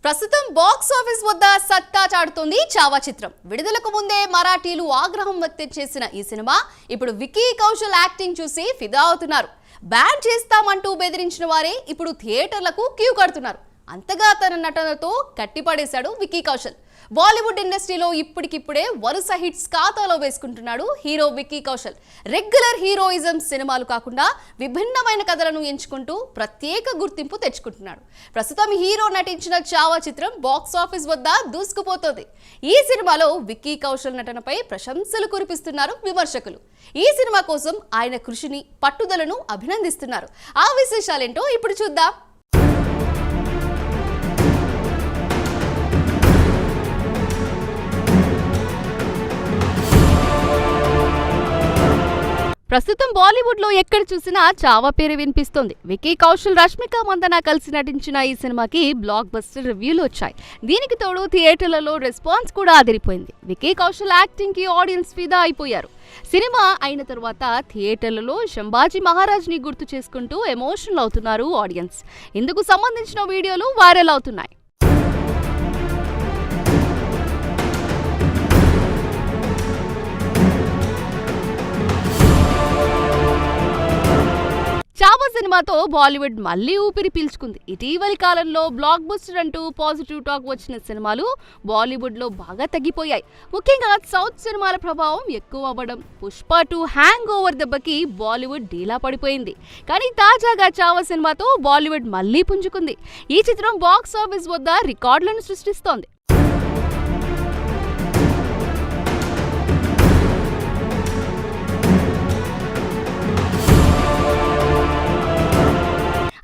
ప్రస్తుతం box office వద్ద సత్తా చాటుతోంది చావా చిత్రం. విడుదలకు ముందే మరాఠీలు ఆగ్రహం వ్యక్తం చేసిన ఈ సినిమా ఇప్పుడు విక్కీ కౌశల్ యాక్టింగ్ చూసి ఫిదా అవుతున్నారు. బ్యాన్ చేస్తామంటూ బెదిరించిన వారే ఇప్పుడు థియేటర్లకు క్యూ కడుతున్నారు. అంతగా తన నటనతో కట్టిపడేశాడు విక్కీ కౌశల్. బాలీవుడ్ ఇండస్ట్రీలో ఇప్పటికిప్పుడే వరుస హిట్స్ ఖాతాలో వేసుకుంటున్నాడు hero Vicky Kaushal. Regular heroism సినిమాలు కాకుండా విభిన్నమైన కథలను ఎంచుకుంటూ ప్రత్యేక గుర్తింపు తెచ్చుకుంటున్నాడు. ప్రస్తుతం హీరో నటించిన చావా చిత్రం బాక్స్ ఆఫీస్ వద్ద దూసుకుపోతోంది. ఈ సినిమాలో విక్కీ కౌశల్ నటనపై ప్రశంసలు కురిపిస్తున్నారు విమర్శకులు. ఈ సినిమా కోసం ఆయన కృషిని, పట్టుదలను అభినందిస్తున్నారు. ఆ విశేషాలేంటో ఇప్పుడు చూద్దాం. ప్రస్తుతం బాలీవుడ్ లో ఎక్కడ చూసినా చావా పేరు వినిపిస్తోంది. విక్కీ కౌశల్, రష్మిక మందన కలిసి నటించిన ఈ సినిమాకి బ్లాక్ బస్టర్ రివ్యూలు వచ్చాయి. దీనికి తోడు థియేటర్లలో రెస్పాన్స్ కూడా అదిరిపోయింది. విక్కీ కౌశల్ యాక్టింగ్ కి ఆడియన్స్ ఫిదా అయిపోయారు. సినిమా అయిన తర్వాత థియేటర్లలో శంభాజీ మహారాజ్ ని గుర్తు చేసుకుంటూ ఎమోషనల్ అవుతున్నారు ఆడియన్స్. ఇందుకు సంబంధించిన వీడియోలు వైరల్ అవుతున్నాయి. చావా సినిమాతో బాలీవుడ్ మళ్లీ ఊపిరి పీల్చుకుంది. ఇటీవలి కాలంలో బ్లాక్ బస్టర్ అంటూ పాజిటివ్ టాక్ వచ్చిన సినిమాలు బాలీవుడ్ లో బాగా తగ్గిపోయాయి. ముఖ్యంగా సౌత్ సినిమాల ప్రభావం ఎక్కువ అవ్వడం, పుష్ప 2 హ్యాంగ్ ఓవర్ దెబ్బకి బాలీవుడ్ డీలా పడిపోయింది. కానీ తాజాగా చావా సినిమాతో బాలీవుడ్ మళ్లీ పుంజుకుంది. ఈ చిత్రం బాక్స్ ఆఫీస్ వద్ద రికార్డులను సృష్టిస్తోంది.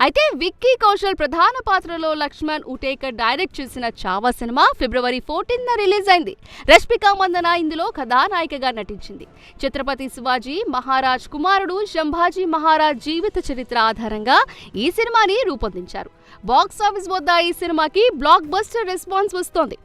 అయితే విక్కీ కౌశల్ ప్రధాన పాత్రలో లక్ష్మణ్ ఉటేకర్ డైరెక్ట్ చేసిన చావా సినిమా ఫిబ్రవరి 14న రిలీజ్ అయింది. రష్మిక మందన ఇందులో కథానాయికగా నటించింది. ఛత్రపతి శివాజీ మహారాజ్ కుమారుడు శంభాజీ మహారాజ్ జీవిత చరిత్ర ఆధారంగా ఈ సినిమాని రూపొందించారు. బాక్స్ ఆఫీస్ వద్ద ఈ సినిమాకి బ్లాక్ బస్టర్ రెస్పాన్స్ వస్తోంది.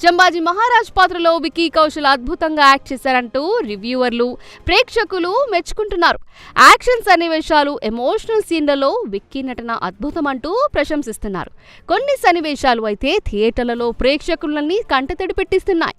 శంభాజీ మహారాజ్ పాత్రలో విక్కీ కౌశల్ అద్భుతంగా యాక్ట్ చేశారంటూ రివ్యూవర్లు, ప్రేక్షకులు మెచ్చుకుంటున్నారు. యాక్షన్ సన్నివేశాలు, ఎమోషనల్ సీన్లలో విక్కీ నటన అద్భుతం అంటూ ప్రశంసిస్తున్నారు. కొన్ని సన్నివేశాలు అయితే థియేటర్లలో ప్రేక్షకులని కంటతడి పెట్టిస్తున్నాయి.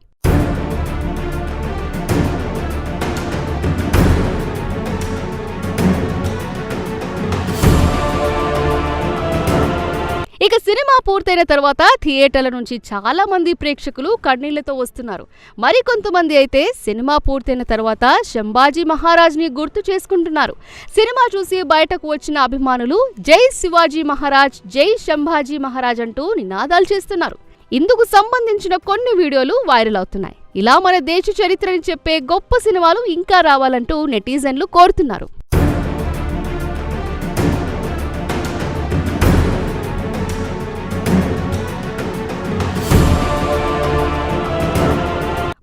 ఇక సినిమా పూర్తయిన తర్వాత థియేటర్ల నుంచి చాలా మంది ప్రేక్షకులు కన్నీళ్లతో వస్తున్నారు. మరికొంతమంది అయితే సినిమా పూర్తయిన తర్వాత శంభాజీ మహారాజ్ ని గుర్తు చేసుకుంటున్నారు. సినిమా చూసి బయటకు వచ్చిన అభిమానులు జై శివాజీ మహారాజ్, జై శంభాజీ మహారాజ్ అంటూ నినాదాలు చేస్తున్నారు. ఇందుకు సంబంధించిన కొన్ని వీడియోలు వైరల్ అవుతున్నాయి. ఇలా మన దేశ చరిత్రని చెప్పే గొప్ప సినిమాలు ఇంకా రావాలంటూ నెటిజన్లు కోరుతున్నారు.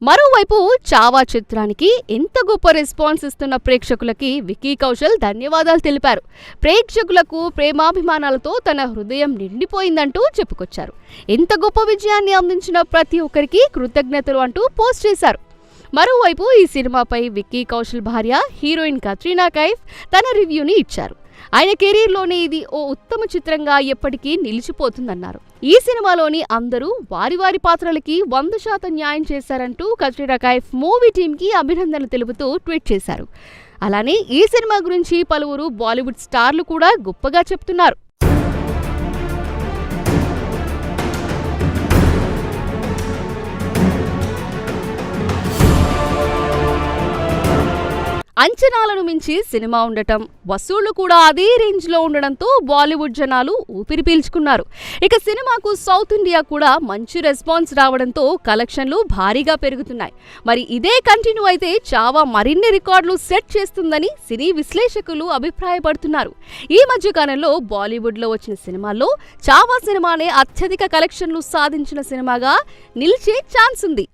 మరోవైపు చావా చిత్రానికి ఎంత గొప్ప రెస్పాన్స్ ఇస్తున్న ప్రేక్షకులకి విక్కీ కౌశల్ ధన్యవాదాలు తెలిపారు. ప్రేక్షకులకు ప్రేమాభిమానాలతో తన హృదయం నిండిపోయిందంటూ చెప్పుకొచ్చారు. ఎంత గొప్ప విజయాన్ని అందించిన ప్రతి ఒక్కరికి కృతజ్ఞతలు అంటూ పోస్ట్ చేశారు. మరోవైపు ఈ సినిమాపై విక్కీ కౌశల్ భార్య హీరోయిన్ కత్రినా కైఫ్ తన రివ్యూని ఇచ్చారు. ఆయన కెరీర్లోనే ఇది ఓ ఉత్తమ చిత్రంగా ఎప్పటికీ నిలిచిపోతుందన్నారు. ఈ సినిమాలోని అందరూ వారి వారి పాత్రలకి 100% న్యాయం చేశారంటూ కత్రినా కైఫ్ మూవీ టీంకి అభినందనలు తెలుపుతూ ట్వీట్ చేశారు. అలానే ఈ సినిమా గురించి పలువురు బాలీవుడ్ స్టార్లు కూడా గొప్పగా చెప్తున్నారు. అంచనాలను మించి సినిమా ఉండటం, వసూళ్లు కూడా అదే రేంజ్ లో ఉండడంతో బాలీవుడ్ జనాలు ఊపిరి పీల్చుకున్నారు. ఇక సినిమాకు సౌత్ ఇండియా కూడా మంచి రెస్పాన్స్ రావడంతో కలెక్షన్లు భారీగా పెరుగుతున్నాయి. మరి ఇదే కంటిన్యూ అయితే చావా మరిన్ని రికార్డులు సెట్ చేస్తుందని సినీ విశ్లేషకులు అభిప్రాయపడుతున్నారు. ఈ మధ్య కాలంలో బాలీవుడ్ లో వచ్చిన సినిమాల్లో చావా సినిమానే అత్యధిక కలెక్షన్లు సాధించిన సినిమాగా నిలిచే ఛాన్స్ ఉంది.